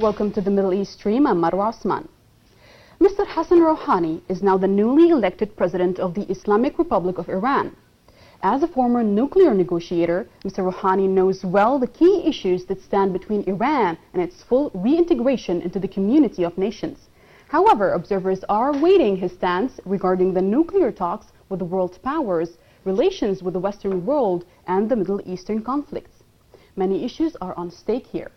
Welcome to the Middle East Stream. I'm Marwa Osman. Mr. Hassan Rouhani is now the newly elected president of the Islamic Republic of Iran. As a former nuclear negotiator, Mr. Rouhani knows well the key issues that stand between Iran and its full reintegration into the community of nations. However, observers are awaiting his stance regarding the nuclear talks with the world powers, relations with the Western world, and the Middle Eastern conflicts. Many issues are on stake here.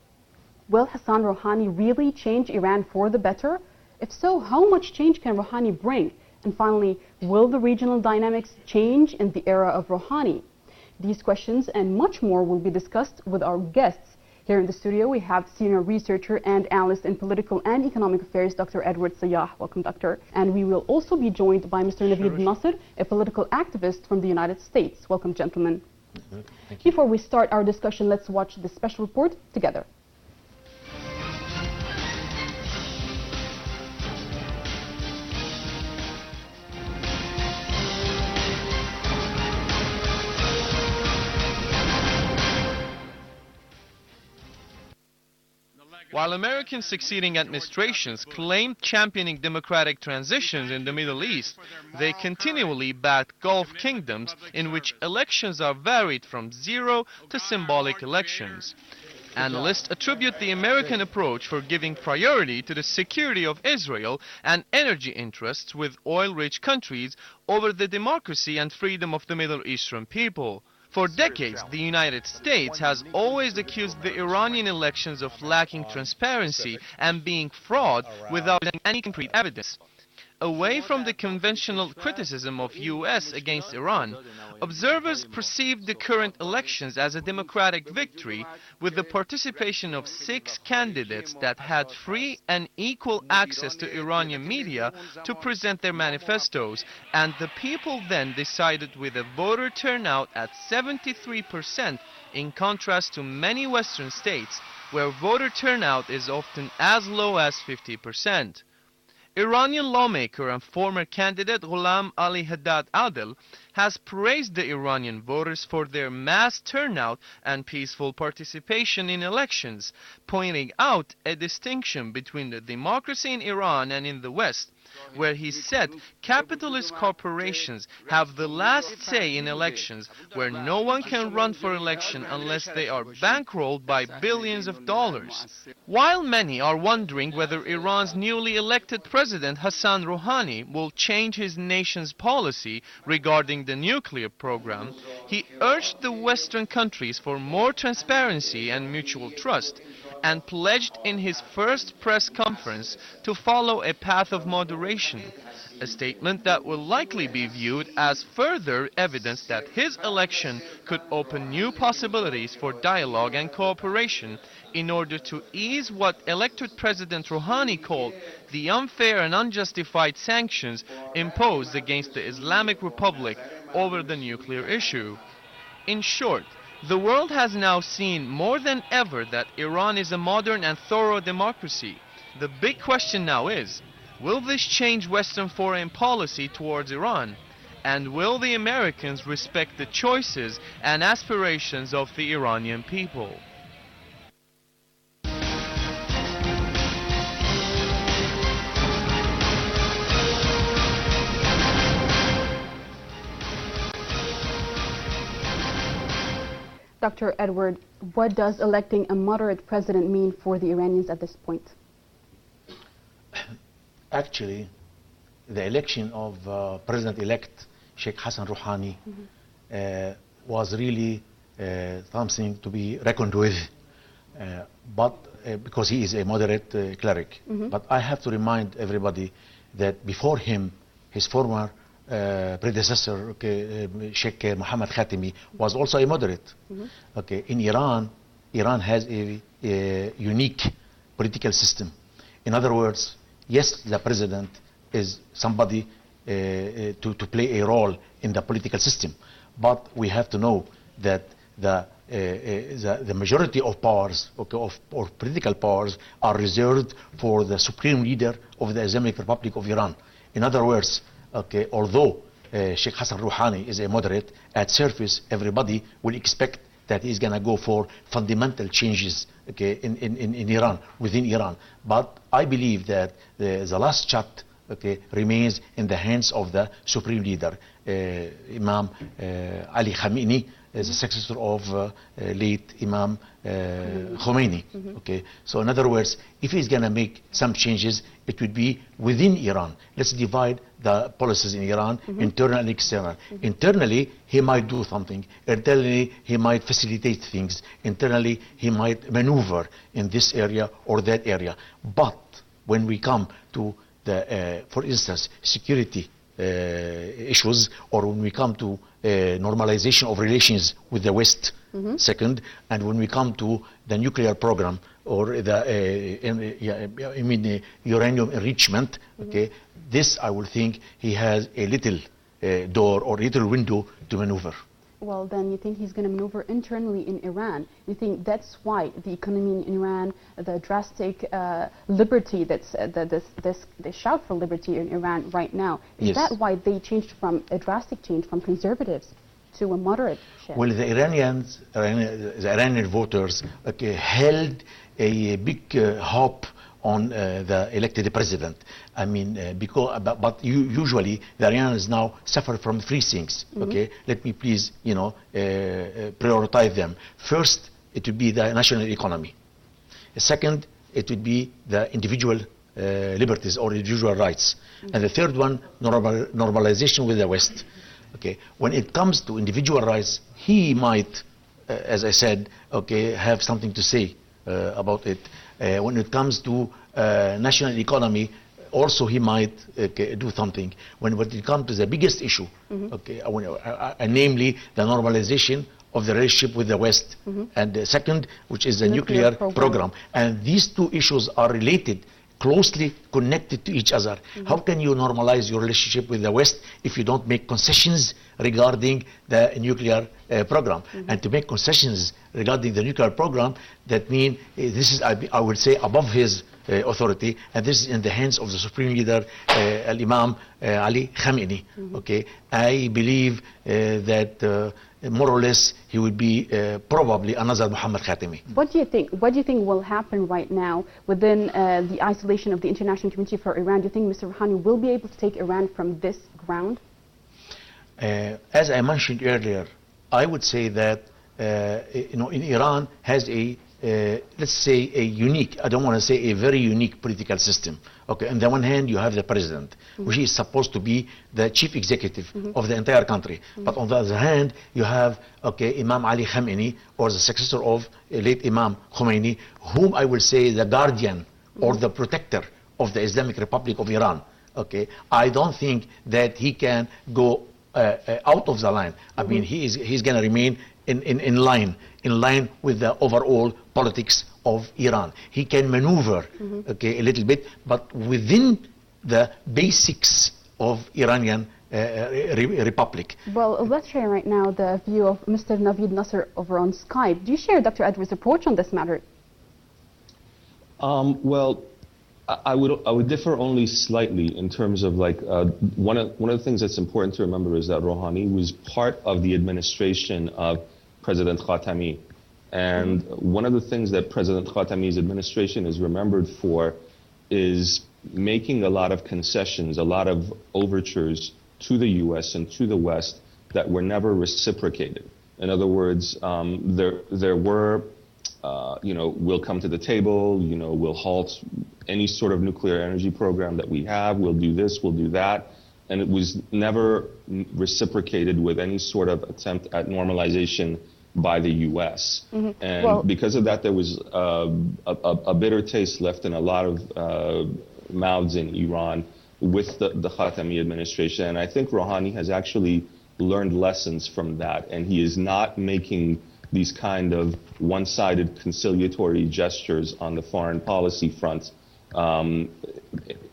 Will Hassan Rouhani really change Iran for the better? If so, how much change can Rouhani bring? And finally, will the regional dynamics change in the era of Rouhani? These questions and much more will be discussed with our guests. Here in the studio, we have senior researcher and analyst in political and economic affairs, Dr. Edward Sayah. Welcome, Doctor. And we will also be joined by Mr. Naveed Nasser, a political activist from the United States. Welcome, gentlemen. Thank you. Before we start our discussion, let's watch this special report together. While American succeeding administrations claimed championing democratic transitions in the Middle East, they continually backed Gulf kingdoms in which elections are varied from zero to symbolic elections. Analysts attribute the American approach for giving priority to the security of Israel and energy interests with oil-rich countries over the democracy and freedom of the Middle Eastern people. For decades, the United States has always accused the Iranian elections of lacking transparency and being fraud without any concrete evidence. Away from the conventional criticism of U.S. against Iran, observers perceive the current elections as a democratic victory with the participation of 6 candidates that had free and equal access to Iranian media to present their manifestos, and the people then decided with a voter turnout at 73% in contrast to many Western states where voter turnout is often as low as 50%. Iranian lawmaker and former candidate Ghulam Ali Haddad Adel has praised the Iranian voters for their mass turnout and peaceful participation in elections, pointing out a distinction between the democracy in Iran and in the West, where he said capitalist corporations have the last say in elections, where no one can run for election unless they are bankrolled by billions of dollars. While many are wondering whether Iran's newly elected president Hassan Rouhani will change his nation's policy regarding the nuclear program, he urged the Western countries for more transparency and mutual trust, and pledged in his first press conference to follow a path of moderation, a statement that will likely be viewed as further evidence that his election could open new possibilities for dialogue and cooperation in order to ease what elected President Rouhani called the unfair and unjustified sanctions imposed against the Islamic Republic over the nuclear issue. In short, the world has now seen more than ever that Iran is a modern and thorough democracy. The big question now is, will this change Western foreign policy towards Iran? And will the Americans respect the choices and aspirations of the Iranian people? Dr. Edward, what does electing a moderate president mean for the Iranians at this point? Actually, the election of President-elect Sheikh Hassan Rouhani was really something to be reckoned with, but because he is a moderate cleric. But I have to remind everybody that before him, his former predecessor, Sheikh Mohammed Khatami, was also a moderate. In Iran has a unique political system. In other words, yes, the president is somebody to play a role in the political system, but we have to know that the majority of powers, or political powers, are reserved for the supreme leader of the Islamic Republic of Iran. In other words, although Sheikh Hassan Rouhani is a moderate, at surface everybody will expect that he's going to go for fundamental changes okay, in Iran, within Iran. But I believe that the last shot, okay, remains in the hands of the supreme leader, Imam Ali Khamenei, as a successor of late Imam Khomeini. Okay, so in other words, if he's going to make some changes, it would be within Iran. Let's divide the policies in Iran, internal and external. Internally, he might do something. Internally, he might facilitate things. Internally, he might maneuver in this area or that area. But when we come to the, for instance, security issues, or when we come to normalization of relations with the West, second, and when we come to the nuclear program or the uranium enrichment, okay, this I would think he has a little door or little window to maneuver. Well, then you think he's going to maneuver internally in Iran. You think that's why the economy in Iran, the drastic liberty they shout for liberty in Iran right now. Is Yes. that why they changed from a drastic change from conservatives to a moderate shift? Well, the Iranian voters, okay, held a big hope on the elected president. I mean, but usually the Iranians now suffer from three things. Okay, let me please, prioritize them. First, it would be the national economy. Second, it would be the individual liberties or individual rights. And the third one, normalization with the West. Okay, when it comes to individual rights, he might, as I said, okay, have something to say about it. When it comes to national economy, also he might do something. When it comes to the biggest issue, okay, namely the normalization of the relationship with the West, and the second, which is the nuclear program. And these two issues are related, closely connected to each other. How can you normalize your relationship with the West if you don't make concessions regarding the nuclear program? And to make concessions regarding the nuclear program, that means this is, I would say, above his authority, and this is in the hands of the supreme leader, Imam Ali Khamenei. Okay, I believe that more or less he would be probably another Muhammad Khatami. What do you think? What do you think will happen right now within the isolation of the international community for Iran? Do you think Mr. Rouhani will be able to take Iran from this ground? As I mentioned earlier, I would say that in Iran has a let's say a unique, I don't want to say a very unique political system. Okay, on the one hand you have the president, which is supposed to be the chief executive of the entire country. But on the other hand you have, okay, Imam Ali Khamenei, or the successor of late Imam Khomeini, whom I will say the guardian or the protector of the Islamic Republic of Iran. Okay, I don't think that he can go out of the line. I mean, he's going to remain in line with the overall politics of Iran. He can maneuver, okay, a little bit, but within the basics of Iranian Republic. Well, let's share right now the view of Mr. Naveed Nasser over on Skype. Do you share Dr. Edwards' approach on this matter? Well, I would differ only slightly in terms of like one of the things that's important to remember is that Rouhani was part of the administration of President Khatami, and one of the things that President Khatami's administration is remembered for is making a lot of concessions, a lot of overtures to the U.S. and to the West that were never reciprocated. In other words, there were we'll come to the table, we'll halt any sort of nuclear energy program that we have, we'll do this, we'll do that. And it was never reciprocated with any sort of attempt at normalization by the U.S. And because of that, there was a bitter taste left in a lot of mouths in Iran with the Khatami administration. And I think Rouhani has actually learned lessons from that, and he is not making these kind of one-sided conciliatory gestures on the foreign policy front.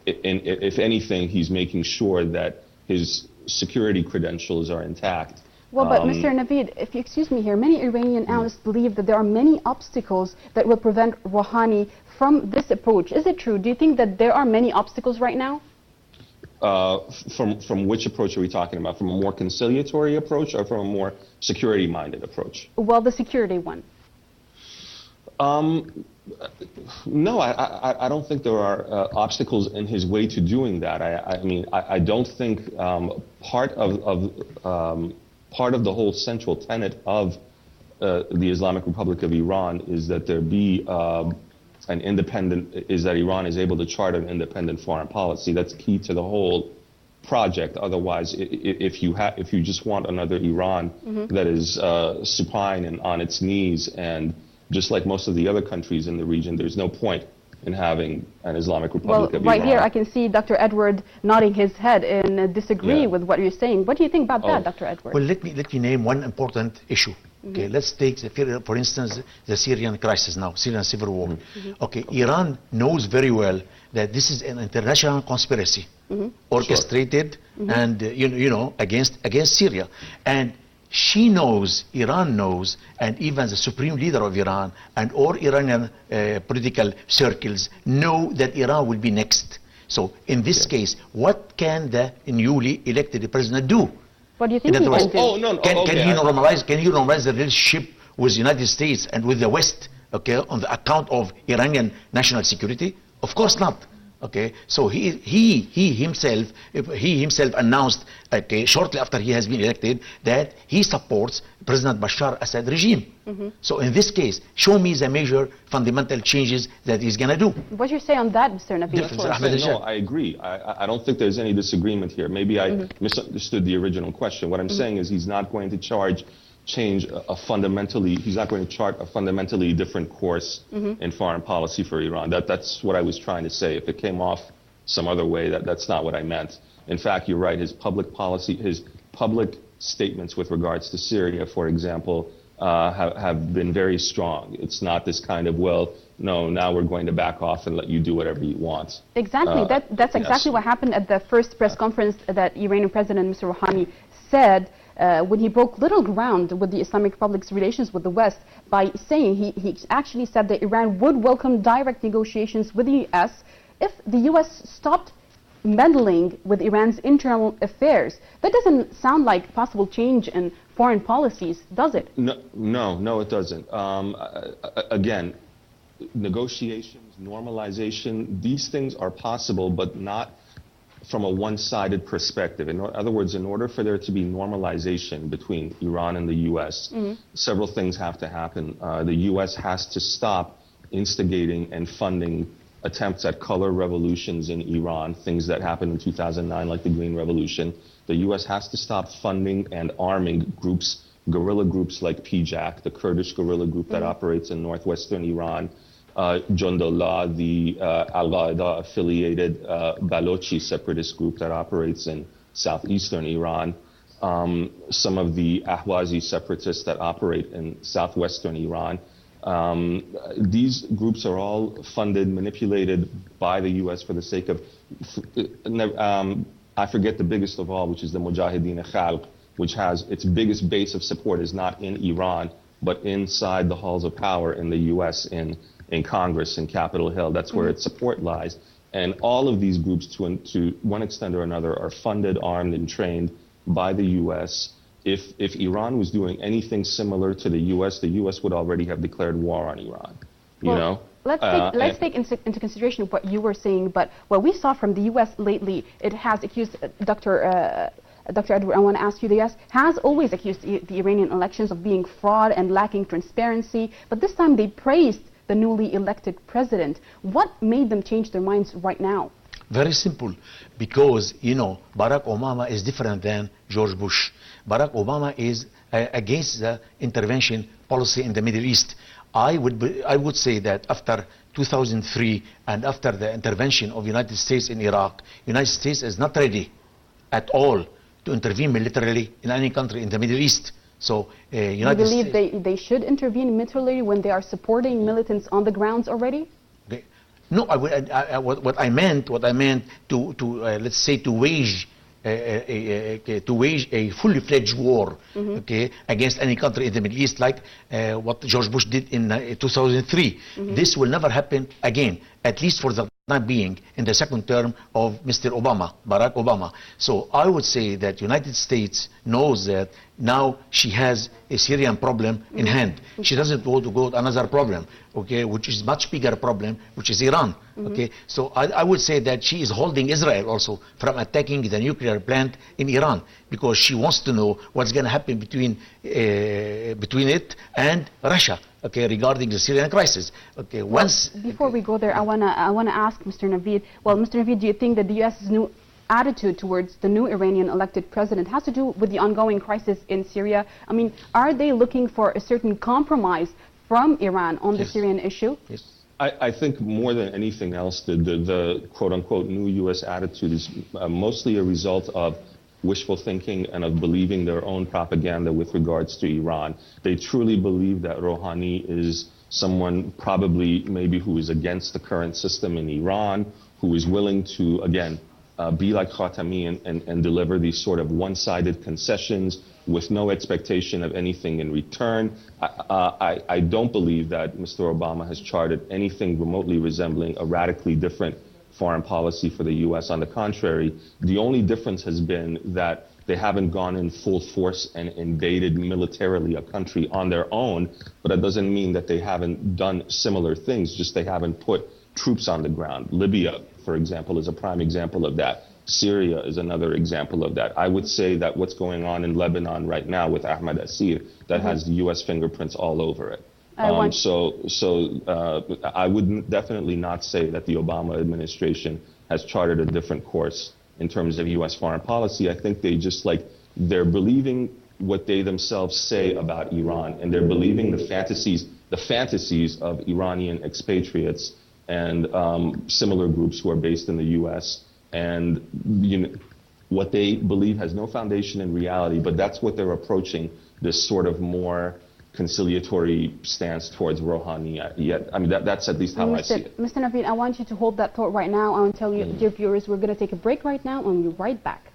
If anything, he's making sure that his security credentials are intact. Well, but Mr. Naveed, if you excuse me here, many Iranian analysts believe that there are many obstacles that will prevent Rouhani from this approach. Is it true? Do you think that there are many obstacles right now? From which approach are we talking about? From a more conciliatory approach or from a more security-minded approach? Well, the security one. No, I don't think there are obstacles in his way to doing that. I don't think part of the whole central tenet of the Islamic Republic of Iran is that there be that Iran is able to chart an independent foreign policy. That's key to the whole project. Otherwise, if you just want another Iran that is supine and on its knees, and just like most of the other countries in the region, there's no point in having an Islamic Republic of Iran. Right here, I can see Dr. Edward nodding his head and disagree with what you're saying. What do you think about that, Dr. Edward? Well, let me name one important issue. Okay, let's take, for instance, the Syrian crisis now, Syrian civil war. Okay, Iran knows very well that this is an international conspiracy orchestrated and, against Syria. And she knows, Iran knows, and even the supreme leader of Iran and all Iranian political circles know that Iran will be next. So in this case, what can the newly elected president do? What do you think he can do? Can he normalize the relationship with the United States and with the West, okay, on the account of Iranian national security? Of course not. Okay, so he himself announced, okay, shortly after he has been elected, that he supports President Bashar Assad regime. So in this case, show me the major fundamental changes that he's going to do. What do you say on that, Mr. Nabil? No, I agree. I don't think there's any disagreement here. Maybe I misunderstood the original question. What I'm saying is he's not going to he's not going to chart a fundamentally different course in foreign policy for Iran. That's what I was trying to say. If it came off some other way, that's not what I meant. In fact, you're right. His public policy, his public statements with regards to Syria, for example, have been very strong. It's not this kind of, well, no, now we're going to back off and let you do whatever you want. Exactly. That's exactly what happened at the first press conference that Iranian President Mr. Rouhani said when he broke little ground with the Islamic Republic's relations with the West by saying he actually said that Iran would welcome direct negotiations with the U.S. if the U.S. stopped meddling with Iran's internal affairs. That doesn't sound like possible change in foreign policies, does it? No, it doesn't. Again, negotiations, normalization, these things are possible, but not from a one-sided perspective. In other words, in order for there to be normalization between Iran and the U.S., several things have to happen. The U.S. has to stop instigating and funding attempts at color revolutions in Iran, things that happened in 2009 like the Green Revolution. The U.S. has to stop funding and arming guerrilla groups like PJAK, the Kurdish guerrilla group that operates in northwestern Iran, Jundullah, the Al-Qaeda-affiliated Balochi separatist group that operates in southeastern Iran, some of the Ahwazi separatists that operate in southwestern Iran. These groups are all funded, manipulated by the U.S. for the sake of, I forget the biggest of all, which is the Mujahideen Khalq, which has its biggest base of support is not in Iran, but inside the halls of power in the U.S., in Congress, in Capitol Hill. That's where its support lies. And all of these groups, to one extent or another, are funded, armed, and trained by the U.S. If Iran was doing anything similar to the U.S., the U.S. would already have declared war on Iran. Let's take into consideration what you were saying, but what we saw from the U.S. lately, it has accused Dr. Edward, I want to ask you, the U.S. has always accused the Iranian elections of being fraud and lacking transparency, but this time they praised the newly elected president. What made them change their minds right now? Very simple, because, Barack Obama is different than George Bush. Barack Obama is against the intervention policy in the Middle East. I would say that after 2003 and after the intervention of the United States in Iraq, United States is not ready at all to intervene militarily in any country in the Middle East. So, you believe they should intervene militarily when they are supporting militants on the grounds already? Okay. No, what I meant to let's say to wage a fully fledged war, okay, against any country in the Middle East, like what George Bush did in 2003. This will never happen again. at least for the time being, in the second term of Mr. Obama, Barack Obama. So I would say that United States knows that now she has a Syrian problem in hand. She doesn't want to go to another problem, okay, which is much bigger problem, which is Iran. Okay, so I would say that she is holding Israel also from attacking the nuclear plant in Iran, because she wants to know what's going to happen between it and Russia. Okay, regarding the Syrian crisis. Okay, before we go there, I wanna ask Mr. Naveed. Well, Mr. Naveed, do you think that the U.S.'s new attitude towards the new Iranian elected president has to do with the ongoing crisis in Syria? I mean, are they looking for a certain compromise from Iran on the Syrian issue? Yes. I think more than anything else, the quote-unquote new U.S. attitude is mostly a result of wishful thinking and of believing their own propaganda with regards to Iran. They truly believe that Rouhani is someone probably maybe who is against the current system in Iran, who is willing to, again, be like Khatami and deliver these sort of one-sided concessions with no expectation of anything in return. I don't believe that Mr. Obama has charted anything remotely resembling a radically different foreign policy for the U.S. On the contrary, the only difference has been that they haven't gone in full force and invaded militarily a country on their own, but that doesn't mean that they haven't done similar things, just they haven't put troops on the ground. Libya, for example, is a prime example of that. Syria is another example of that. I would say that what's going on in Lebanon right now with Ahmed Asir, that has the U.S. fingerprints all over it. I would definitely not say that the Obama administration has charted a different course in terms of U.S. foreign policy. I think they're believing what they themselves say about Iran, and they're believing the fantasies of Iranian expatriates and similar groups who are based in the U.S. And what they believe has no foundation in reality, but that's what they're approaching this sort of more conciliatory stance towards Rouhani yet. I mean, that's at least how I see it. Mr. Naveed, I want you to hold that thought right now. I want to tell you, dear viewers, we're going to take a break right now, and we'll be right back.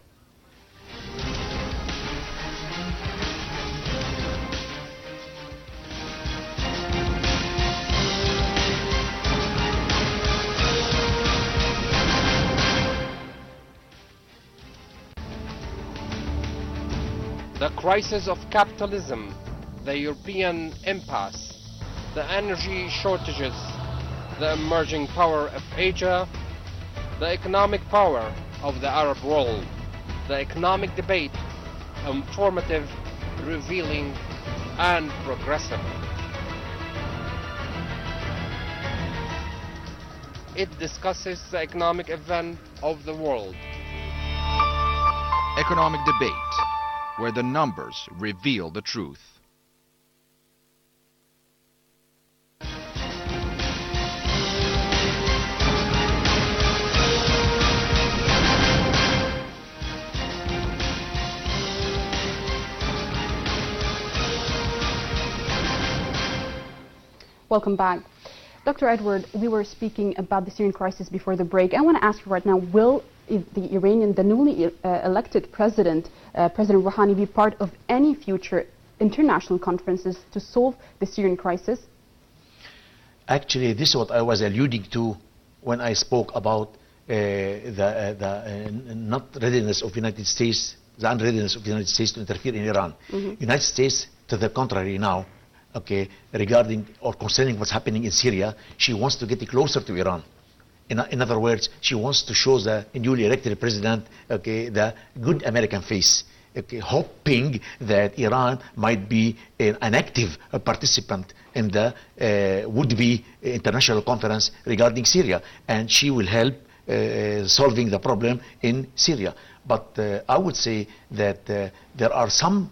The crisis of capitalism, the European impasse, the energy shortages, the emerging power of Asia, the economic power of the Arab world, the economic debate, informative, revealing, and progressive. It discusses the economic event of the world. Economic debate, where the numbers reveal the truth. Welcome back. Dr. Edward, we were speaking about the Syrian crisis before the break. I want to ask you right now, will the newly elected President Rouhani, be part of any future international conferences to solve the Syrian crisis? Actually, this is what I was alluding to when I spoke about the not readiness of United States, the unreadiness of the United States to interfere in Iran. United States, to the contrary now, okay, regarding or concerning what's happening in Syria, she wants to get closer to Iran. In other words, she wants to show the newly elected president, okay, the good American face, okay, hoping that Iran might be an active participant in the would-be international conference regarding Syria, and she will help solving the problem in Syria. But I would say that there are some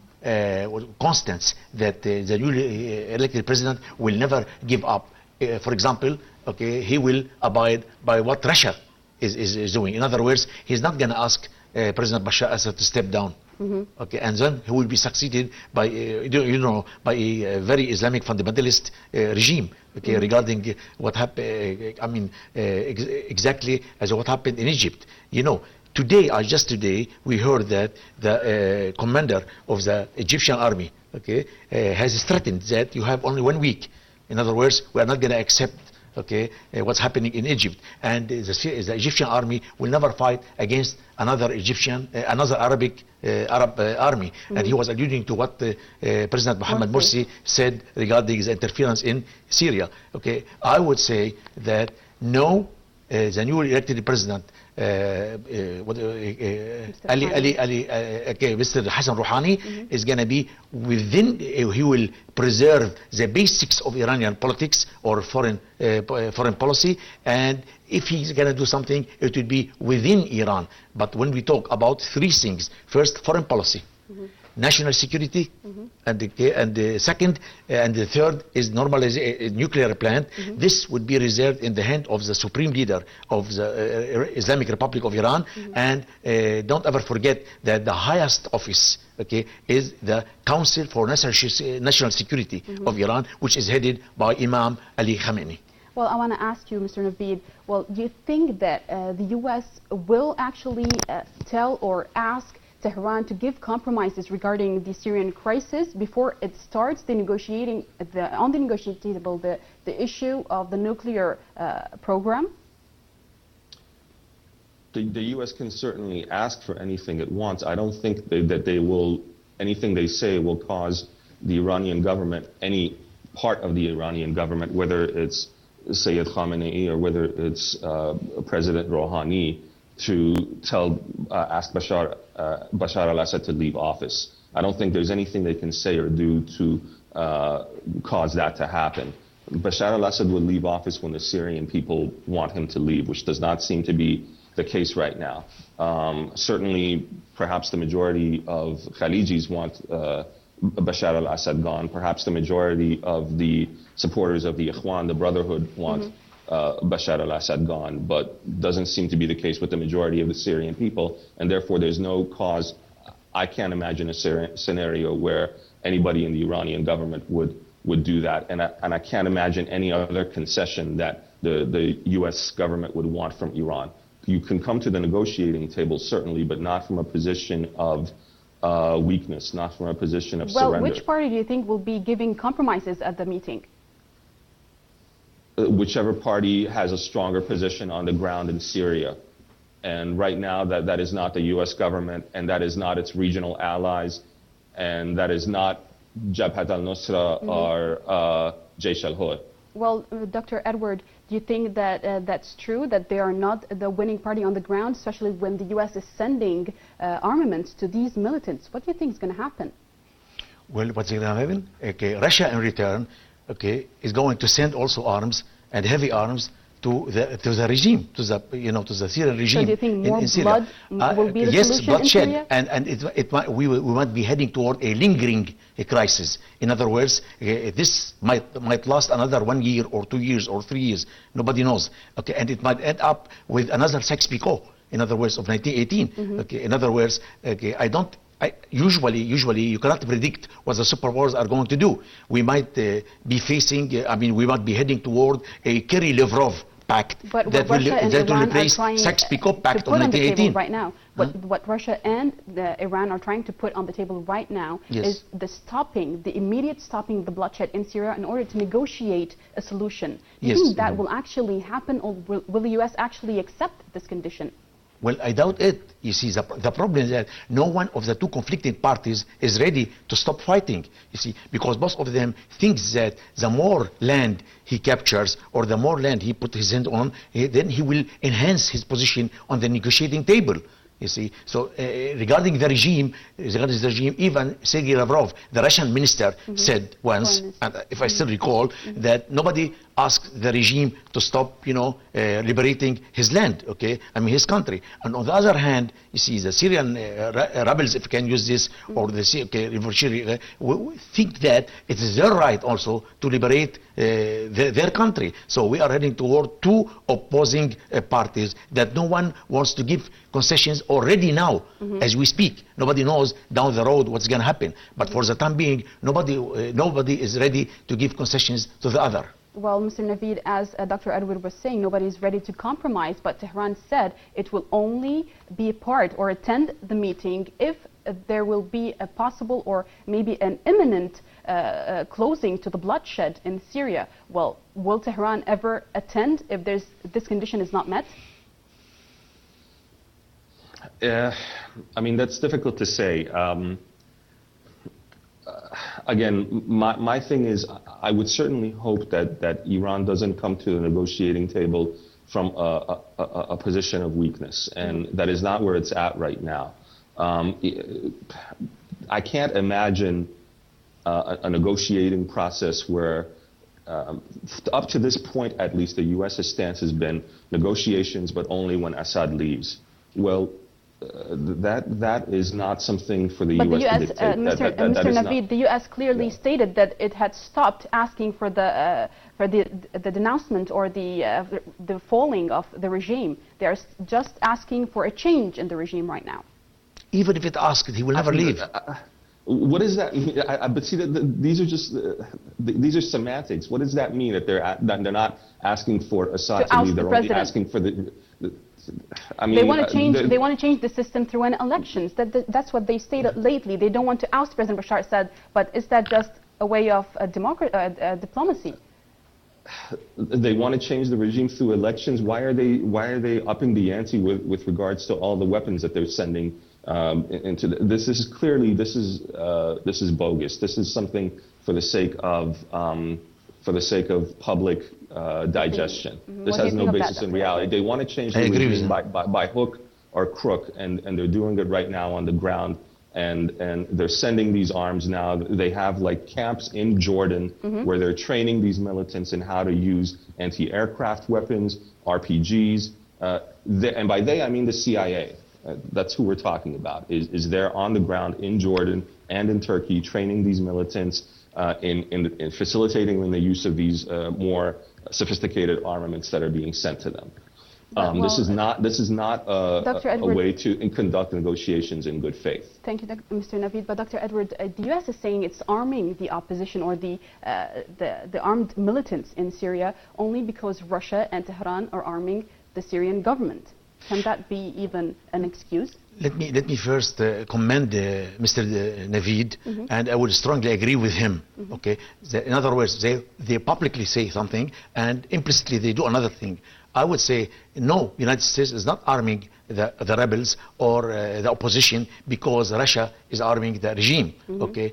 constants that the newly elected president will never give up. For example, okay, he will abide by what Russia is doing. In other words, he's not going to ask President Bashar Assad to step down. Okay, and then he will be succeeded by by a very Islamic fundamentalist regime. Okay, regarding what happened. I mean, exactly as what happened in Egypt. Today, just today, we heard that the commander of the Egyptian army, okay, has threatened that you have only 1 week. In other words, we are not going to accept okay, what's happening in Egypt. And the Egyptian army will never fight against another Arab army. And he was alluding to what President Mohammed Morsi said regarding the interference in Syria. Okay, I would say that no, the newly elected president, Mr. Hassan Rouhani, is going to be within, he will preserve the basics of Iranian politics or foreign policy, and if he's going to do something, it will be within Iran. But when we talk about three things: first, foreign policy, national security, and the second and the third is normalization, nuclear plant. This would be reserved in the hand of the supreme leader of the Islamic Republic of Iran. And don't ever forget that the highest office, okay, is the Council for National Security of Iran, which is headed by Imam Ali Khamenei. Well, I want to ask you, Mr. Naveed, well, do you think that the U.S. will actually tell or ask Tehran to give compromises regarding the Syrian crisis before it starts the negotiating on the negotiating table the issue of the nuclear program? The U.S. can certainly ask for anything it wants. I don't think that they will, anything they say will cause the Iranian government, any part of the Iranian government, whether it's Sayyid Khamenei or whether it's President Rouhani, to ask Bashar al-Assad to leave office. I don't think there's anything they can say or do to cause that to happen. Bashar al-Assad will leave office when the Syrian people want him to leave, which does not seem to be the case right now. Certainly, perhaps the majority of Khalijis want Bashar al-Assad gone. Perhaps the majority of the supporters of the Ikhwan, the Brotherhood, want Bashar al-Assad gone, but doesn't seem to be the case with the majority of the Syrian people, and therefore there's no cause. I can't imagine a scenario where anybody in the Iranian government would do that, and I can't imagine any other concession that the U.S. government would want from Iran. You can come to the negotiating table, certainly, but not from a position of weakness, not from a position of surrender. Well, which party do you think will be giving compromises at the meeting? Whichever party has a stronger position on the ground in Syria. And right now, that is not the U.S. government, and that is not its regional allies, and that is not Jabhat al-Nusra or Jaish al-Hur. Well, Dr. Edward, do you think that that's true, that they are not the winning party on the ground, especially when the U.S. is sending armaments to these militants? What do you think is going to happen? Well, what's going to happen? Okay, Russia in return, okay, is going to send also arms and heavy arms to the regime, to the Syrian regime. So do you think more in Syria. blood will be the yes, solution bloodshed, in Syria? and we might be heading toward a lingering crisis. In other words, this might last another 1 year or 2 years or 3 years. Nobody knows. Okay, and it might end up with another Sykes-Picot. In other words, of 1918. Okay, in other words, okay, usually you cannot predict what the superpowers are going to do. We might be facing, we might be heading toward a Kerry-Lavrov pact that will replace Sykes-Picot pact of 1918. Right now, what Russia and Iran are trying to put on the table right now is the immediate stopping of the bloodshed in Syria in order to negotiate a solution. Do you think that will actually happen, or will the U.S. actually accept this condition? Well, I doubt it. You see, the problem is that no one of the two conflicting parties is ready to stop fighting, you see, because both of them thinks that the more land he captures or the more land he put his hand on, then he will enhance his position on the negotiating table. You see, so regarding the regime, even Sergei Lavrov, the Russian minister, said once, and if I still recall, that nobody asked the regime to stop, liberating his land, okay? His country. And on the other hand, you see, the Syrian rebels, if you can use this, or the revolutionary, think that it is their right also to liberate their country. So we are heading toward two opposing parties that no one wants to give concessions already now, as we speak. Nobody knows down the road what's going to happen. But for the time being, nobody is ready to give concessions to the other. Well, Mr. Naveed, as Dr. Edward was saying, nobody is ready to compromise, but Tehran said it will only be a part or attend the meeting if there will be a possible or maybe an imminent closing to the bloodshed in Syria. Well, will Tehran ever attend if this condition is not met? I mean, that's difficult to say. Again, my thing is, I would certainly hope that Iran doesn't come to the negotiating table from a position of weakness, and that is not where it's at right now. I can't imagine a negotiating process where, up to this point at least, the U.S.'s stance has been negotiations, but only when Assad leaves. Well, that is not something for the U.S. to dictate. Mr. Naveed, the U.S. clearly stated that it had stopped asking for the denouncement or the falling of the regime. They are just asking for a change in the regime right now. Even if it asked, he will never leave. What does that mean? But see, these are just these are semantics. What does that mean that they're not asking for Assad to leave? They're only asking for I mean, they want to change. They want to change the system through an elections. That's what they stated lately. They don't want to oust President Bashar Assad. But is that just a way of diplomacy? They want to change the regime through elections. Why are they upping the ante with regards to all the weapons that they're sending into this? Is clearly this is bogus. This is something for the sake of public digestion. This has no basis in reality. They want to change the regime by hook or crook, and they're doing it right now on the ground. And they're sending these arms now. They have like camps in Jordan where they're training these militants in how to use anti-aircraft weapons, RPGs. And by they, I mean the CIA. That's who we're talking about, is there on the ground in Jordan and in Turkey training these militants in facilitating the use of these more sophisticated armaments that are being sent to them. This is not a way to conduct negotiations in good faith. Thank you, Mr. Naveed. But Dr. Edward, the U.S. is saying it's arming the opposition or the armed militants in Syria only because Russia and Tehran are arming the Syrian government. Can that be even an excuse? Let me first commend Mr. Naveed, and I would strongly agree with him. Okay, in other words, they publicly say something and implicitly they do another thing. I would say no, the United States is not arming the rebels or the opposition because Russia is arming the regime. Okay,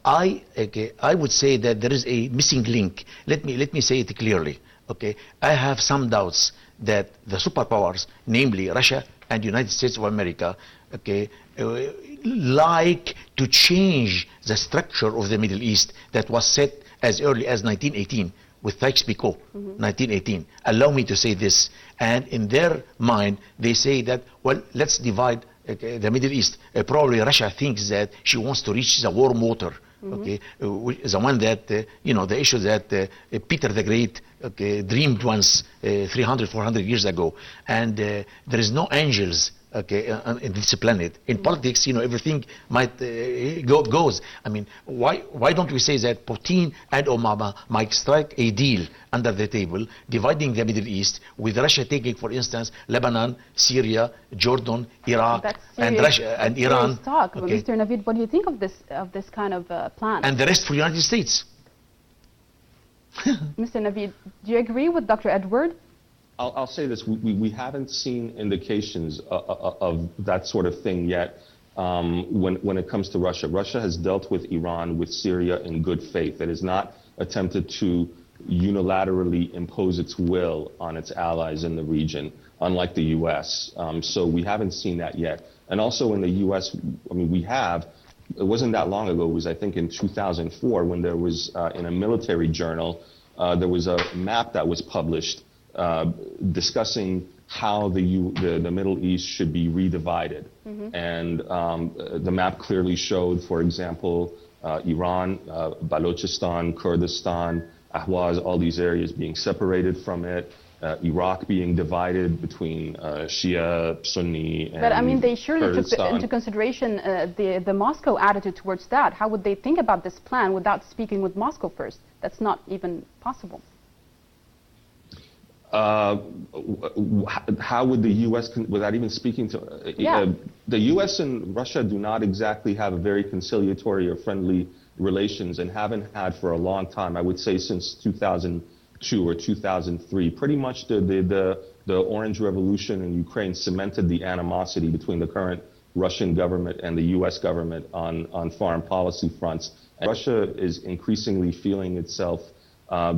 I would say that there is a missing link. Let me say it clearly. Okay, I have some doubts that the superpowers, namely Russia and the United States of America, okay, like to change the structure of the Middle East that was set as early as 1918 with Sykes-Picot, 1918. Allow me to say this. And in their mind, they say that, well, let's divide the Middle East. Probably Russia thinks that she wants to reach the warm water. Okay, the one that, the issue that Peter the Great dreamed once 300, 400 years ago. And there is no angels in this planet. In politics, everything might goes. I mean, why don't we say that Putin and Obama might strike a deal under the table, dividing the Middle East, with Russia taking, for instance, Lebanon, Syria, Jordan, Iraq, and Russia and Iran. Talk. Okay. Mr. Naveed, what do you think of this kind of plan? And the rest for the United States. Mr. Naveed, do you agree with Dr. Edward? I'll say this, we haven't seen indications of that sort of thing yet when it comes to Russia. Russia has dealt with Iran, with Syria in good faith. It has not attempted to unilaterally impose its will on its allies in the region, unlike the U.S. So we haven't seen that yet. And also in the U.S., I mean, it wasn't that long ago, it was I think in 2004 when there was, in a military journal, there was a map that was published discussing how the Middle East should be redivided. And the map clearly showed, for example, Iran, Balochistan, Kurdistan, Ahwaz, all these areas being separated from it, Iraq being divided between Shia, Sunni, and But I mean, they surely Kurdistan. took into consideration the Moscow attitude towards that. How would they think about this plan without speaking with Moscow first? That's not even possible. How would the U.S., without even speaking to, the U.S. and Russia do not exactly have a very conciliatory or friendly relations and haven't had for a long time. I would say since 2002 or 2003. Pretty much the Orange Revolution in Ukraine cemented the animosity between the current Russian government and the U.S. government on foreign policy fronts. And Russia is increasingly feeling itself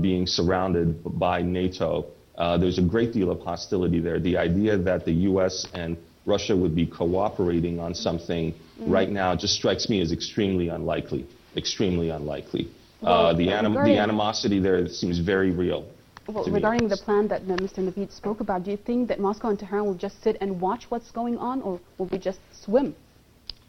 being surrounded by NATO. There's a great deal of hostility there. The idea that the U.S. and Russia would be cooperating on something right now just strikes me as extremely unlikely. Extremely unlikely. Well, the animosity there seems very real. Well, regarding the plan that Mr. Naveed spoke about, do you think that Moscow and Tehran will just sit and watch what's going on, or will we just swim?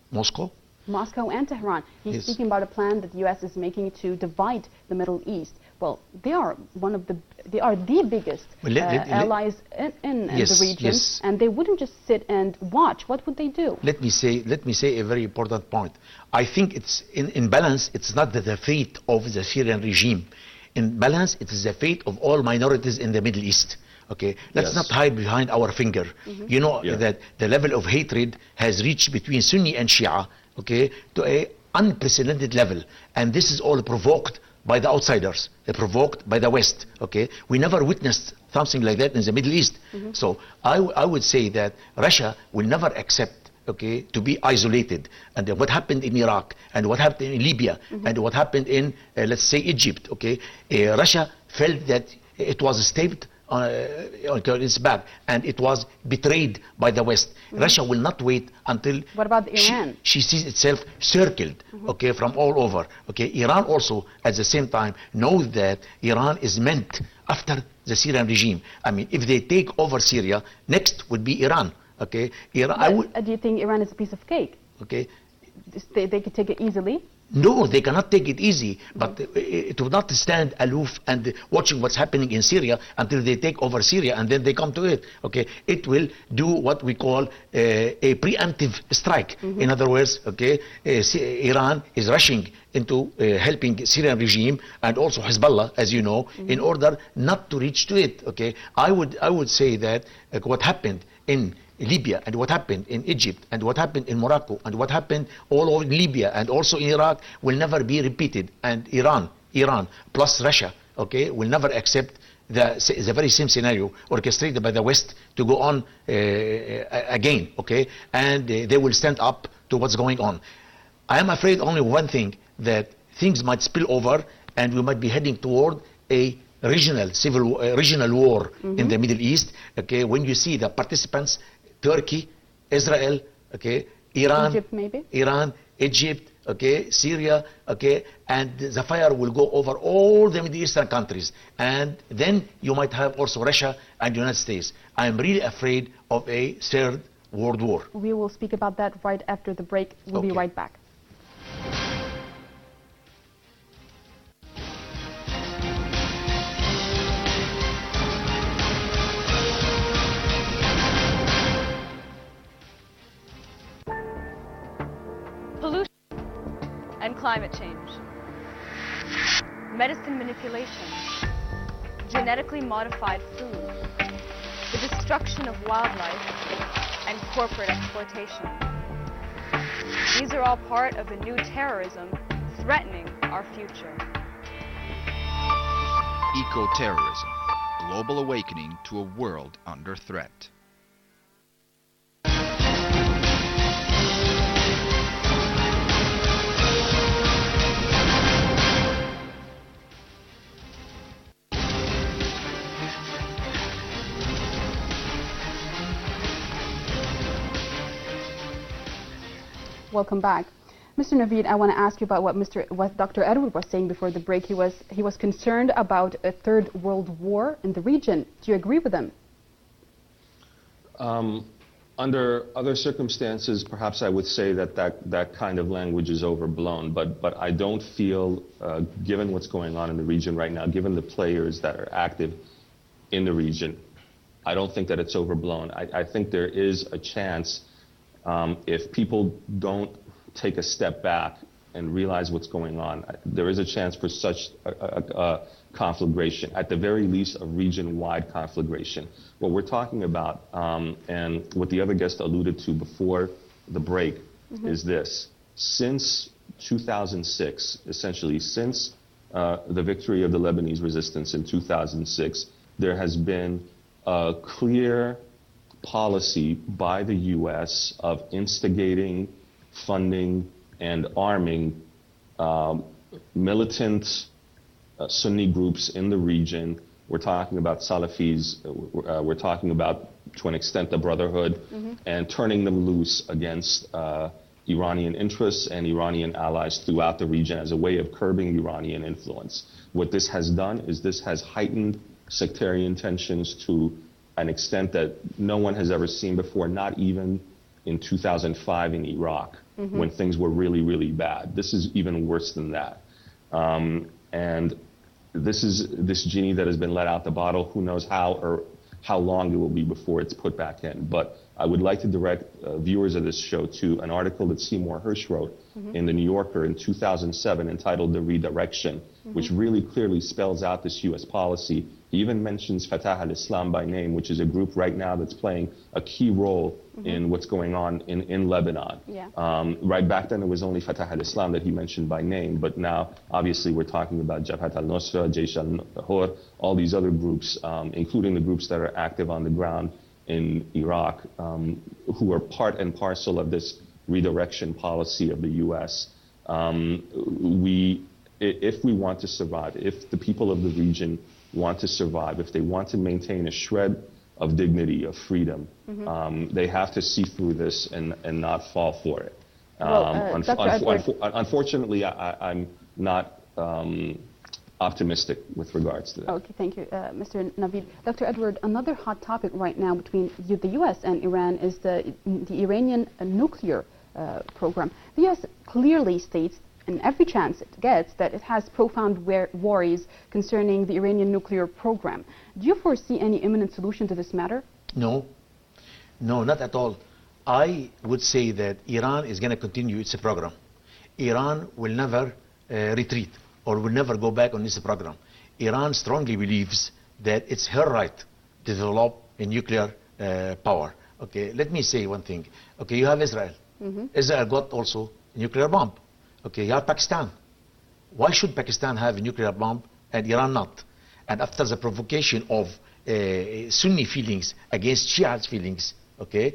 Moscow? Moscow and Tehran. He's speaking about a plan that the U.S. is making to divide the Middle East. Well, they are the biggest allies in the region, and they wouldn't just sit and watch. What would they do? Let me say a very important point. I think it's in balance. It's not the fate of the Syrian regime. In balance, it is the fate of all minorities in the Middle East. Okay, let's not hide behind our finger. You know that the level of hatred has reached between Sunni and Shia, okay, to a unprecedented level, and this is all provoked by the outsiders, provoked by the West. Okay, we never witnessed something like that in the Middle East. So I would say that Russia will never accept, okay, to be isolated. And what happened in Iraq, and what happened in Libya, and what happened in, let's say, Egypt, okay, Russia felt that it was stabbed on its back, and it was betrayed by the West. Russia will not wait until... What about Iran? She sees itself circled, okay, from all over. Okay, Iran also, at the same time, knows that Iran is meant after the Syrian regime. I mean, if they take over Syria, next would be Iran. Okay, Iran. Do you think Iran is a piece of cake? Okay, they could take it easily. No, they cannot take it easy, but it would not stand aloof and watching what's happening in Syria until they take over Syria and then they come to it. Okay, it will do what we call a preemptive strike. In other words, okay, Iran is rushing into helping Syrian regime and also Hezbollah, as you know, in order not to reach to it. Okay, I would say that what happened in Libya and what happened in Egypt and what happened in Morocco and what happened all over Libya and also in Iraq will never be repeated. And Iran plus Russia, okay, will never accept the very same scenario orchestrated by the West to go on again, okay, and they will stand up to what's going on. I am afraid only one thing, that things might spill over and we might be heading toward a regional war in the Middle East. Okay, when you see the participants, Turkey, Israel, okay, Iran, Egypt maybe? Iran, Egypt, okay, Syria, okay, and the fire will go over all the Middle Eastern countries, and then you might have also Russia and the United States. I am really afraid of a third world war. We will speak about that right after the break. We'll be right back. Pollution and climate change, medicine manipulation, genetically modified food, the destruction of wildlife, and corporate exploitation. These are all part of a new terrorism threatening our future. Eco-terrorism, global awakening to a world under threat. Welcome back. Mr. Naveed, I want to ask you about what Dr. Edward was saying before the break. He was concerned about a third world war in the region. Do you agree with him? Under other circumstances, perhaps I would say that kind of language is overblown, but I don't feel, given what's going on in the region right now, given the players that are active in the region, I don't think that it's overblown. I think there is a chance, if people don't take a step back and realize what's going on, there is a chance for such a conflagration, at the very least a region-wide conflagration. What we're talking about, and what the other guest alluded to before the break, is this. Since 2006, essentially since the victory of the Lebanese resistance in 2006, there has been a clear policy by the U.S. of instigating, funding, and arming militant Sunni groups in the region. We're talking about Salafis, we're talking about, to an extent, the Brotherhood, and turning them loose against Iranian interests and Iranian allies throughout the region as a way of curbing Iranian influence. What this has done is this has heightened sectarian tensions to an extent that no one has ever seen before, not even in 2005 in Iraq, when things were really, really bad. This is even worse than that. And this is this genie that has been let out the bottle. Who knows how long it will be before it's put back in. But I would like to direct viewers of this show to an article that Seymour Hersh wrote in The New Yorker in 2007 entitled The Redirection, which really clearly spells out this U.S. policy. He even mentions Fatah al-Islam by name, which is a group right now that's playing a key role in what's going on in Lebanon. Right back then, it was only Fatah al-Islam that he mentioned by name, but now, obviously, we're talking about Jabhat al-Nusra, Jaish al-Hur, all these other groups, including the groups that are active on the ground in Iraq, who are part and parcel of this redirection policy of the U.S. If we want to survive, if the people of the region want to survive, if they want to maintain a shred of dignity, of freedom, they have to see through this and not fall for it. Unfortunately, I'm not optimistic with regards to that. Okay, thank you, Mr. Naveed. Dr. Edward, another hot topic right now between the U.S. and Iran is the Iranian nuclear program. The U.S. clearly states, in every chance it gets, that it has profound worries concerning the Iranian nuclear program. Do you foresee any imminent solution to this matter? No, not at all. I would say that Iran is going to continue its program. Iran will never retreat or will never go back on this program. Iran strongly believes that it's her right to develop a nuclear power. Okay, let me say one thing. Okay, you have Israel. Israel got also a nuclear bomb. Okay, you have Pakistan. Why should Pakistan have a nuclear bomb and Iran not? And after the provocation of Sunni feelings against Shiite feelings, okay,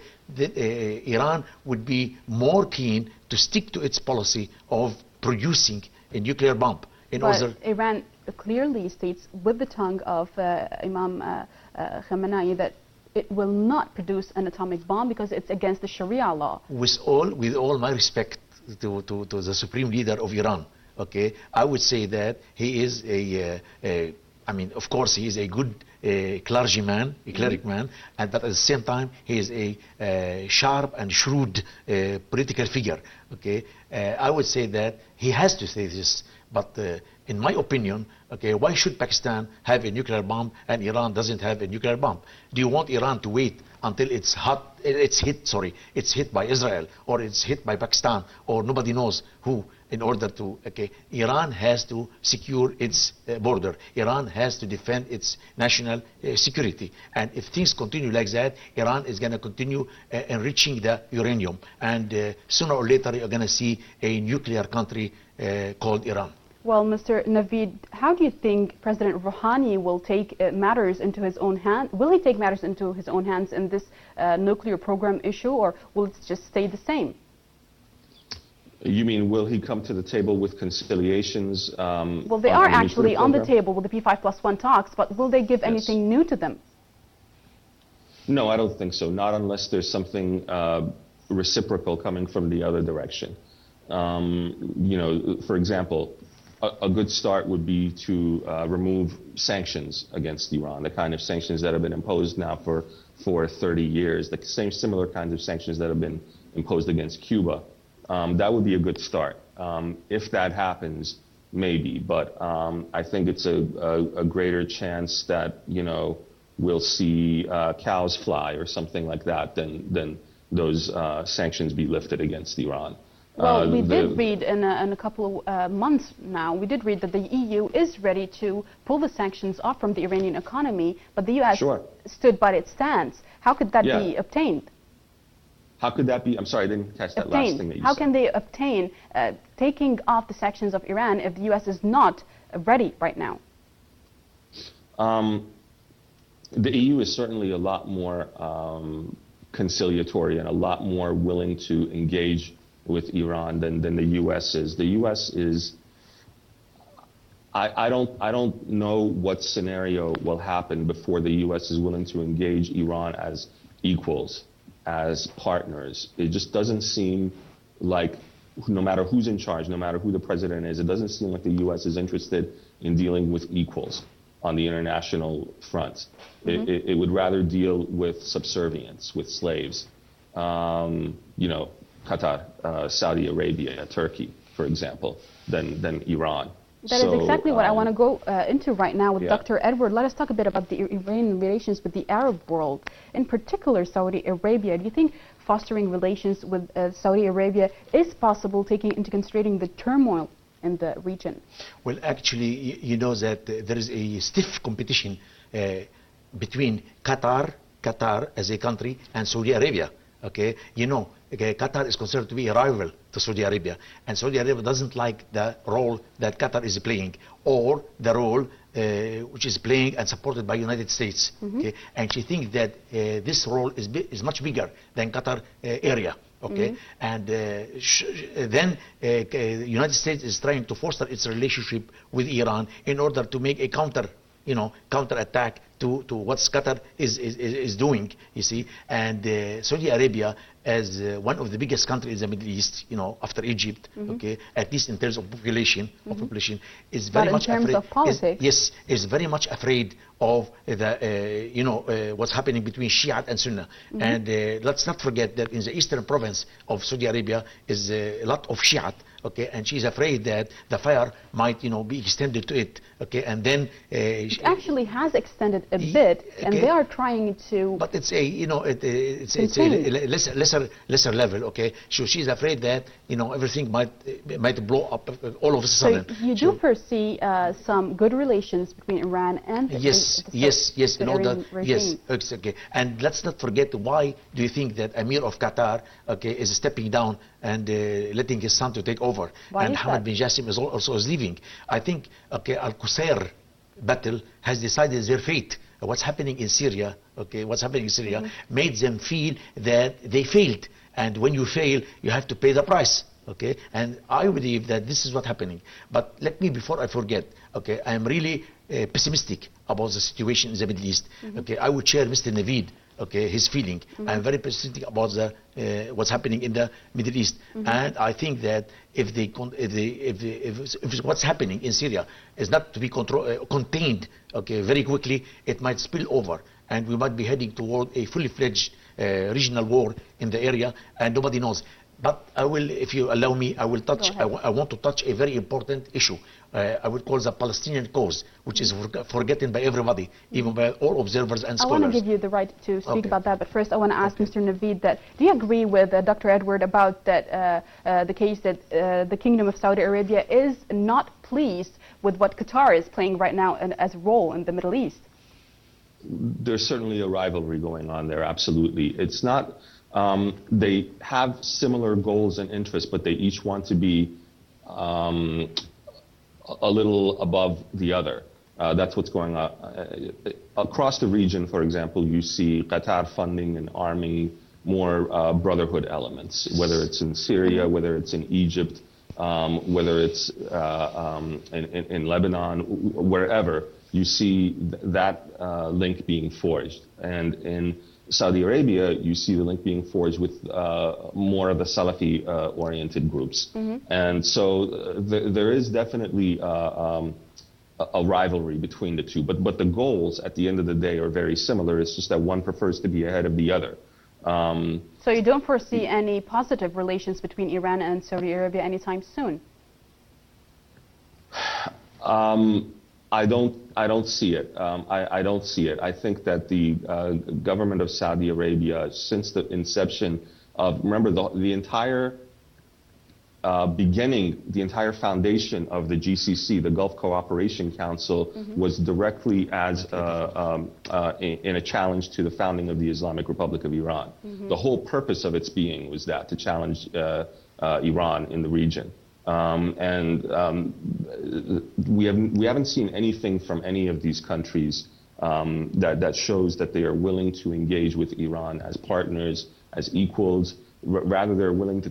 Iran would be more keen to stick to its policy of producing a nuclear bomb. But Iran clearly states with the tongue of Imam Khamenei that it will not produce an atomic bomb because it's against the Sharia law. With all my respect to the supreme leader of Iran, okay, I would say that he is I mean, of course, he is a good clergyman, a cleric man, and but at the same time, he is a sharp and shrewd political figure. Okay, I would say that he has to say this. But in my opinion, okay, why should Pakistan have a nuclear bomb and Iran doesn't have a nuclear bomb? Do you want Iran to wait until it's hit by Israel, or it's hit by Pakistan, or nobody knows who, in order to, okay, Iran has to secure its border. Iran has to defend its national security. And if things continue like that, Iran is going to continue enriching the uranium. And sooner or later, you're going to see a nuclear country called Iran. Well, Mr. Naveed, how do you think President Rouhani will take matters into his own hands? Will he take matters into his own hands in this nuclear program issue, or will it just stay the same? You mean, will he come to the table with conciliations? Well, they are actually on the table with the P5+1 talks, but will they give anything new to them? No, I don't think so. Not unless there's something reciprocal coming from the other direction. You know, for example, a good start would be to remove sanctions against Iran, the kind of sanctions that have been imposed now for 30 years, the same similar kinds of sanctions that have been imposed against Cuba. That would be a good start. If that happens, maybe, but I think it's a greater chance that, you know, we'll see cows fly or something like that than those sanctions be lifted against Iran. Well, we did read in a couple of months now, we did read that the EU is ready to pull the sanctions off from the Iranian economy, but the U.S. stood by its stance. How could that be obtained? How could that be? I'm sorry, I didn't catch that last thing that you said. How can they obtain taking off the sanctions of Iran if the U.S. is not ready right now? The EU is certainly a lot more conciliatory and a lot more willing to engage with Iran than the U.S. is. The U.S. is, I don't know what scenario will happen before the U.S. is willing to engage Iran as equals, as partners. It just doesn't seem like, no matter who's in charge, no matter who the president is, it doesn't seem like the U.S. is interested in dealing with equals on the international front. It would rather deal with subservience, with slaves. Qatar, Saudi Arabia, Turkey, for example, than Iran. That is exactly what I want to go into right now with Dr. Edward. Let us talk a bit about the Iranian relations with the Arab world, in particular Saudi Arabia. Do you think fostering relations with Saudi Arabia is possible, taking into consideration the turmoil in the region? Well, actually, you know that there is a stiff competition between Qatar as a country and Saudi Arabia. Okay, you know, Qatar is considered to be a rival to Saudi Arabia, and Saudi Arabia doesn't like the role that Qatar is playing, or the role which is playing and supported by United States. Okay, and she thinks that this role is much bigger than Qatar area. Okay, and then United States is trying to foster its relationship with Iran in order to make a counter attack to what Qatar is doing, you see. And Saudi Arabia, as one of the biggest countries in the Middle East, you know, after Egypt, okay, at least in terms of population, is very much afraid. Of politics. Is very much afraid of the what's happening between Shia and Sunnah. And let's not forget that in the eastern province of Saudi Arabia is a lot of Shia. Okay, and she's afraid that the fire might, be extended to it. Okay, and then it actually has extended a bit, and they are trying to. But it's it's a lesser level. Okay, so she's afraid that everything might blow up all of a sudden. So you do foresee some good relations between Iran and yes, okay. And let's not forget, why do you think that Emir of Qatar, is stepping down and letting his son to take over? Why and is Hamad that? bin Jassim is also leaving. I think Al-Qusayr battle has decided their fate. What's happening in Syria, made them feel that they failed. And when you fail, you have to pay the price. Okay, and I believe that this is what's happening. But let me, before I forget, I am really pessimistic about the situation in the Middle East. I would share Mr. Naveed, his feeling. I am very pessimistic about what's happening in the Middle East, and I think that if what's happening in Syria is not to be contained, very quickly, it might spill over, and we might be heading toward a fully fledged regional war in the area, and nobody knows. But I will, if you allow me, I will touch. I want to touch a very important issue. I would call the Palestinian cause, which is forgotten by everybody, even by all observers and scholars. I want to give you the right to speak about that, but first I want to ask Mr. Naveed that, do you agree with Dr. Edward about that the case that the Kingdom of Saudi Arabia is not pleased with what Qatar is playing right now as a role in the Middle East? There's certainly a rivalry going on there, absolutely. It's not... they have similar goals and interests, but they each want to be a little above the other. That's what's going on. Across the region, for example, you see Qatar funding and arming more brotherhood elements, whether it's in Syria, whether it's in Egypt, whether it's in Lebanon, wherever, you see that link being forged. And in Saudi Arabia, you see the link being forged with more of the Salafi-oriented groups. And so there is definitely a rivalry between the two. But the goals, at the end of the day, are very similar. It's just that one prefers to be ahead of the other. So you don't foresee any positive relations between Iran and Saudi Arabia anytime soon? I don't see it. I don't see it. I think that the government of Saudi Arabia, since the inception of, remember, the entire beginning, the entire foundation of the GCC, the Gulf Cooperation Council, was directly as in a challenge to the founding of the Islamic Republic of Iran. The whole purpose of its being was that, to challenge Iran in the region. We haven't seen anything from any of these countries that shows that they are willing to engage with Iran as partners, as equals. Rather, they're willing to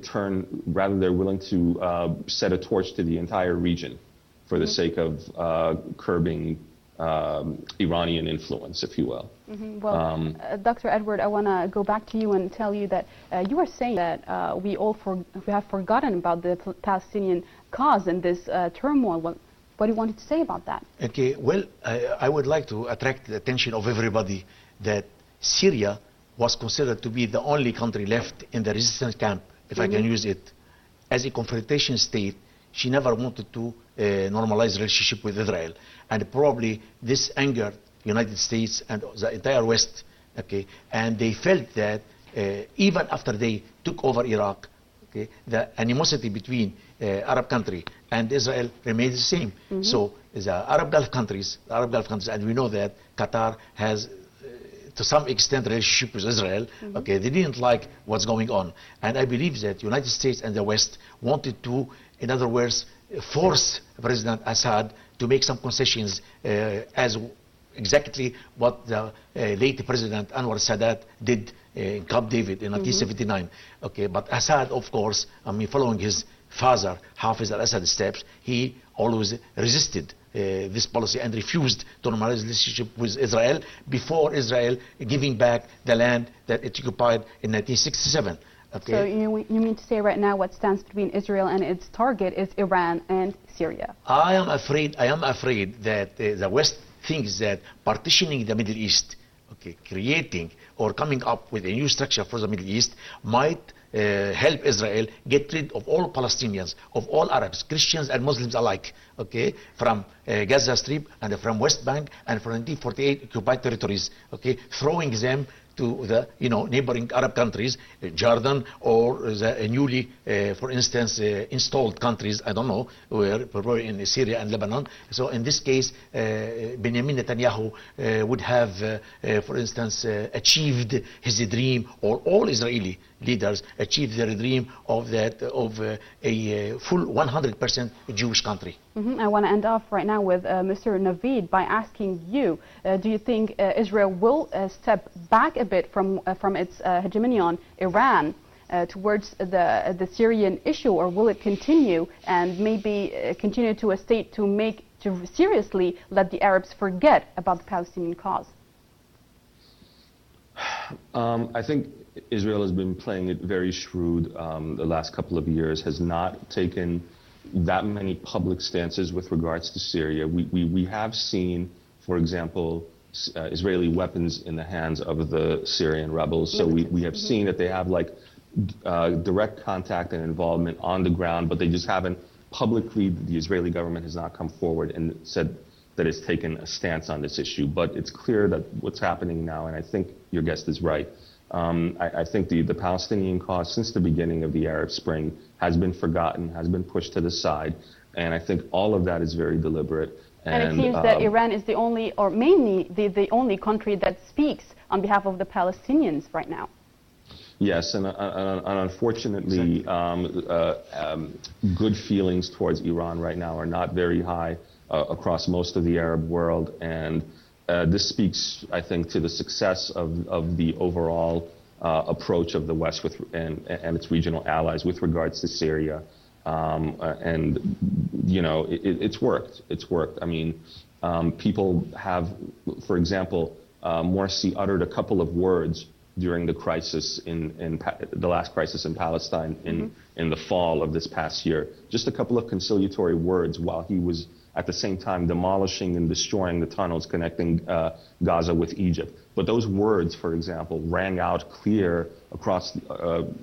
set a torch to the entire region for the sake of curbing Iranian influence, if you will. Well, Dr. Edward, I want to go back to you and tell you that you are saying that we have forgotten about the Palestinian cause in this turmoil. What do you want to say about that? Okay, well, I would like to attract the attention of everybody that Syria was considered to be the only country left in the resistance camp, if I can use it, as a confrontation state. She never wanted to normalize relationship with Israel, and probably this angered United States and the entire West. Okay, and they felt that even after they took over Iraq, okay, the animosity between Arab country and Israel remains the same. So the Arab Gulf countries, and we know that Qatar has to some extent relationship with Israel. Okay, they didn't like what's going on, and I believe that United States and the West wanted to, in other words, force President Assad to make some concessions, as exactly what the late President Anwar Sadat did in Camp David in 1979. Okay, but Assad, of course, I mean, following his father Hafiz al-Assad's steps, he always resisted this policy and refused to normalize relationship with Israel before Israel giving back the land that it occupied in 1967. Okay. So you mean to say right now what stands between Israel and its target is Iran and Syria? I am afraid that the West thinks that partitioning the Middle East, okay, creating or coming up with a new structure for the Middle East might help Israel get rid of all Palestinians, of all Arabs, Christians and Muslims alike, okay, from Gaza Strip and from West Bank and from 1948 occupied territories, okay, throwing them to the neighboring Arab countries, Jordan, or the newly, for instance, installed countries, I don't know, where probably in Syria and Lebanon. So in this case, Benjamin Netanyahu would have, for instance, achieved his dream, or all Israeli leaders achieved their dream of a full 100% Jewish country. I want to end off right now with Mr. Naveed by asking you, do you think Israel will step back a bit from its hegemony on Iran towards the Syrian issue, or will it continue and maybe continue to a state to seriously let the Arabs forget about the Palestinian cause? I think Israel has been playing it very shrewd the last couple of years, has not taken that many public stances with regards to Syria. We have seen, for example, Israeli weapons in the hands of the Syrian rebels. So we have seen that they have direct contact and involvement on the ground, but they just haven't publicly, the Israeli government has not come forward and said that it's taken a stance on this issue. But it's clear that what's happening now, and I think your guest is right, I think the Palestinian cause since the beginning of the Arab Spring has been forgotten, has been pushed to the side, and I think all of that is very deliberate. And it seems that Iran is the only, or mainly the only country that speaks on behalf of the Palestinians right now. Yes, and unfortunately, good feelings towards Iran right now are not very high across most of the Arab world, and this speaks, I think, to the success of the overall approach of the West and its regional allies with regards to Syria. And, it's worked. It's worked. I mean, people have, for example, Morsi uttered a couple of words during the crisis the last crisis in Palestine in the fall of this past year. Just a couple of conciliatory words while he was at the same time demolishing and destroying the tunnels connecting Gaza with Egypt. But those words, for example, rang out clear across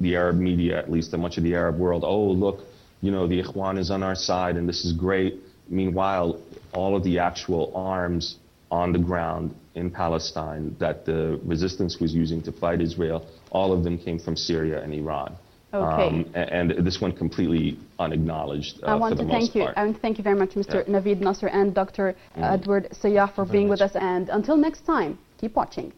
the Arab media, at least in much of the Arab world. Oh, look, the Ikhwan is on our side and this is great. Meanwhile, all of the actual arms on the ground in Palestine that the resistance was using to fight Israel, all of them came from Syria and Iran. Okay. And this went completely unacknowledged I want for the to thank most you. part. I want to thank you very much, Mr. Naveed Nasser and Dr. Edward Sayyah for being with us. And until next time, keep watching.